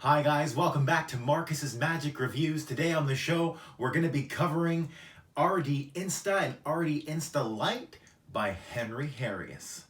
Hi guys, welcome back to Marcus's Magic Reviews. Today on the show, we're going to be covering RD Insta and RD Insta Lite by Henry Harrius.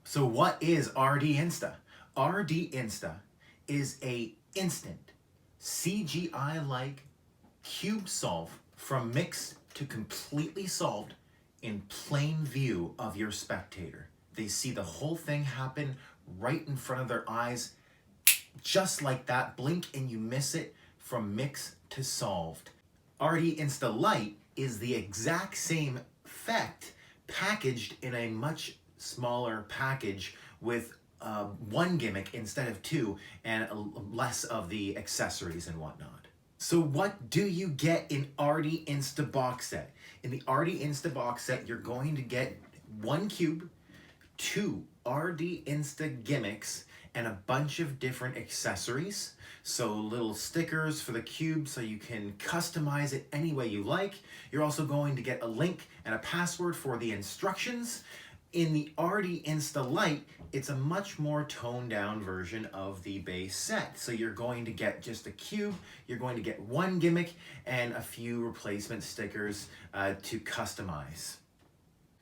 So what is RD Insta? RD Insta is a instant CGI-like cube solve from mixed to completely solved in plain view of your spectator. They see the whole thing happen right in front of their eyes, just like that. Blink and you miss it, from mixed to solved. RD Insta Lite is the exact same effect packaged in a much smaller package with one gimmick instead of two, and less of the accessories and whatnot. So what do you get in RD Insta box set? In the RD Insta box set, you're going to get one cube, two RD Insta gimmicks, and a bunch of different accessories. So little stickers for the cube so you can customize it any way you like. You're also going to get a link and a password for the instructions. In the RD Insta Lite, it's a much more toned down version of the base set. So you're going to get just a cube, you're going to get one gimmick, and a few replacement stickers to customize.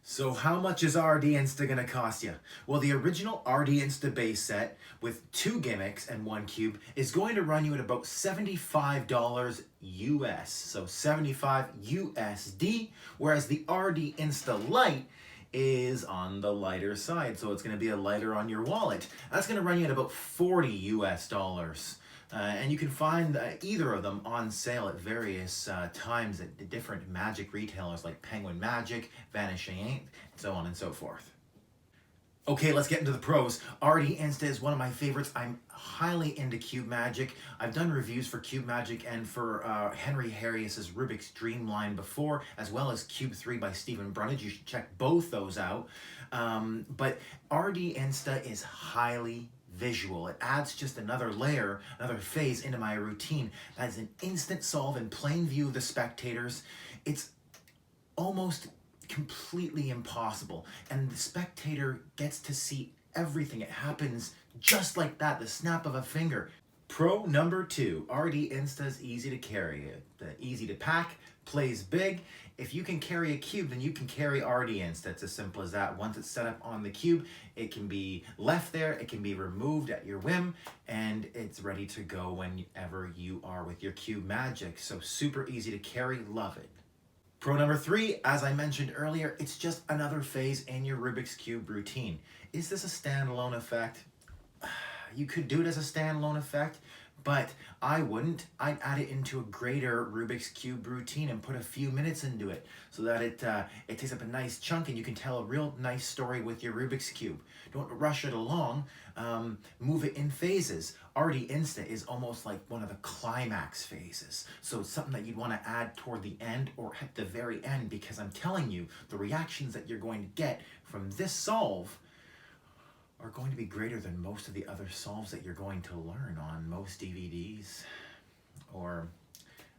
So how much is RD Insta gonna cost you? Well, the original RD Insta base set with two gimmicks and one cube is going to run you at about $75 US, so 75 USD, whereas the RD Insta Lite is on the lighter side, so it's going to be a lighter on your wallet. That's going to run you at about 40 US dollars. And you can find either of them on sale at various times at different magic retailers like Penguin Magic, Vanishing Ink, so on and so forth. Okay, let's get into the pros. RD Insta is one of my favorites. I'm highly into Cube Magic. I've done reviews for Cube Magic and for Henry Harrius's Rubiks Dream line before, as well as Cube 3 by Stephen Brunage. You should check both those out. But RD Insta is highly visual. It adds just another layer, another phase into my routine. That is an instant solve in plain view of the spectators. It's almost completely impossible, and the spectator gets to see everything. It happens just like that, the snap of a finger. Pro number 2, RD Insta is easy to carry, easy to pack, plays big. If you can carry a cube, then you can carry RD Insta. It's as simple as that. Once it's set up on the cube, it can be left there, it can be removed at your whim, and it's ready to go whenever you are with your Cube Magic. So super easy to carry, love it. Pro number 3, as I mentioned earlier, it's just another phase in your Rubik's Cube routine. Is this a standalone effect? You could do it as a standalone effect, but I wouldn't. I'd add it into a greater Rubik's Cube routine and put a few minutes into it so that it takes up a nice chunk and you can tell a real nice story with your Rubik's Cube. Don't rush it along. Move it in phases. RD Insta is almost like one of the climax phases. So it's something that you'd want to add toward the end or at the very end, because I'm telling you, the reactions that you're going to get from this solve are going to be greater than most of the other solves that you're going to learn on most DVDs or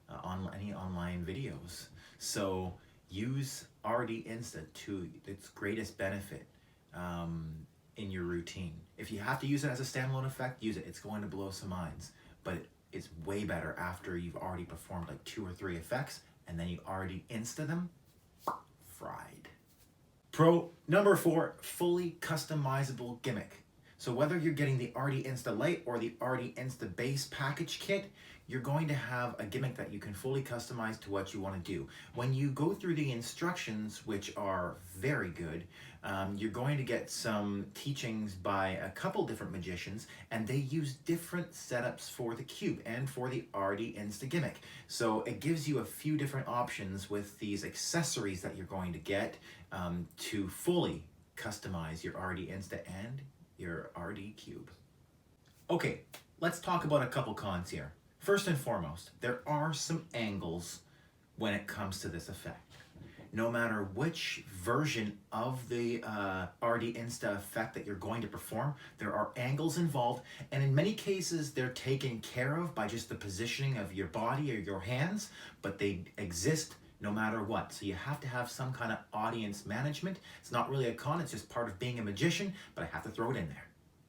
on any online videos. So use RD Insta to its greatest benefit in your routine. If you have to use it as a standalone effect, use it. It's going to blow some minds, but it's way better after you've already performed like 2 or 3 effects and then you RD Insta them. Fried. Pro number 4, fully customizable gimmick. So whether you're getting the RD Insta Lite or the RD Insta base package kit, you're going to have a gimmick that you can fully customize to what you want to do. When you go through the instructions, which are very good, you're going to get some teachings by a couple different magicians, and they use different setups for the cube and for the RD Insta gimmick. So it gives you a few different options with these accessories that you're going to get to fully customize your RD Insta and your RD Cube. Okay, let's talk about a couple cons here. First and foremost, there are some angles when it comes to this effect. No matter which version of the RD Insta effect that you're going to perform, there are angles involved, and in many cases they're taken care of by just the positioning of your body or your hands, but they exist no matter what. So you have to have some kind of audience management. It's not really a con, it's just part of being a magician, but I have to throw it in there.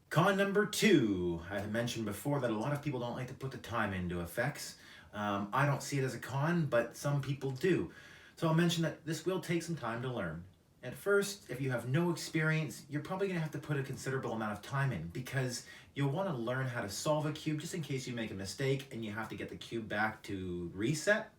Con number 2, I had mentioned before that a lot of people don't like to put the time into effects. I don't see it as a con, but some people do. So I'll mention that this will take some time to learn. At first, if you have no experience, you're probably going to have to put a considerable amount of time in, because you'll want to learn how to solve a cube just in case you make a mistake and you have to get the cube back to reset,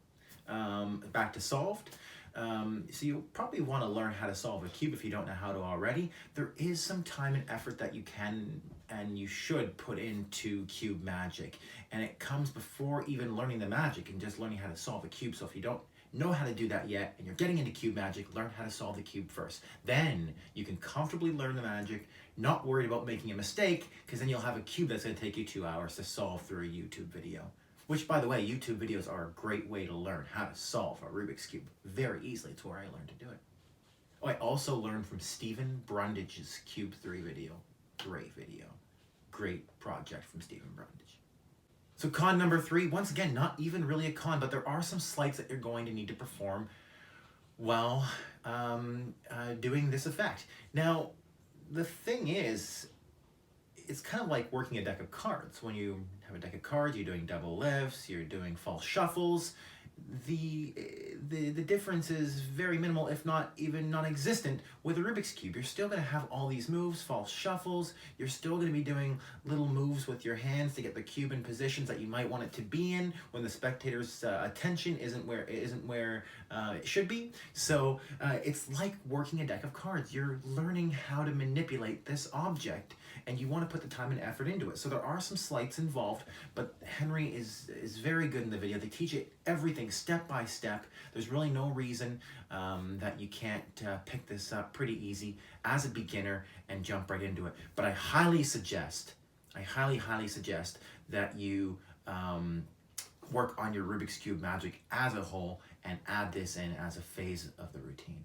back to solved. So you'll probably want to learn how to solve a cube if you don't know how to already. There is some time and effort that you can and you should put into cube magic, and it comes before even learning the magic and just learning how to solve a cube. So if you don't know how to do that yet and you're getting into cube magic, learn how to solve the cube first. Then you can comfortably learn the magic, not worried about making a mistake, because then you'll have a cube that's going to take you 2 hours to solve through a YouTube video. Which, by the way, YouTube videos are a great way to learn how to solve a Rubik's Cube very easily. It's where I learned to do it. Oh, I also learned from Stephen Brundage's Cube 3 video. Great video. Great project from Stephen Brundage. So con number 3, once again, not even really a con, but there are some sleights that you're going to need to perform while doing this effect. Now, the thing is, it's kind of like working a deck of cards. When you have a deck of cards, you're doing double lifts, you're doing false shuffles. The difference is very minimal, if not even non-existent. With a Rubik's Cube, you're still going to have all these moves, false shuffles. You're still going to be doing little moves with your hands to get the cube in positions that you might want it to be in when the spectator's attention isn't where it should be. So it's like working a deck of cards. You're learning how to manipulate this object, and you want to put the time and effort into it. So there are some sleights involved, but Henry is very good in the video. They teach it everything step by step. There's really no reason that you can't pick this up pretty easy as a beginner and jump right into it. But I highly suggest that you work on your Rubik's Cube magic as a whole and add this in as a phase of the routine.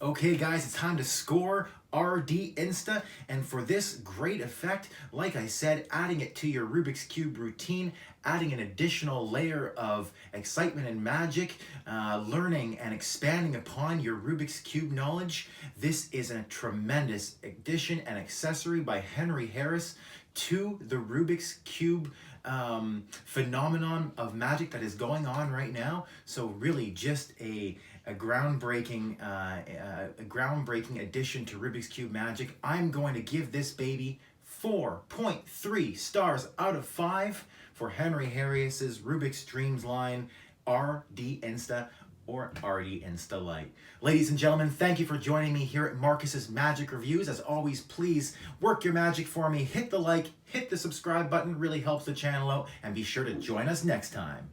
Okay guys, it's time to score RD Insta, and for this great effect, like I said, adding it to your Rubik's Cube routine, adding an additional layer of excitement and magic, learning and expanding upon your Rubik's Cube knowledge, this is a tremendous addition and accessory by Henry Harrius to the Rubik's Cube phenomenon of magic that is going on right now. So really just a groundbreaking addition to Rubik's Cube magic. I'm going to give this baby 4.3 stars out of 5 for Henry Harrius's Rubiks Dreams line RD Insta or RD Insta Lite. Ladies and gentlemen, thank you for joining me here at Marcus's Magic Reviews. As always, please work your magic for me. Hit the like, hit the subscribe button, really helps the channel out, and be sure to join us next time.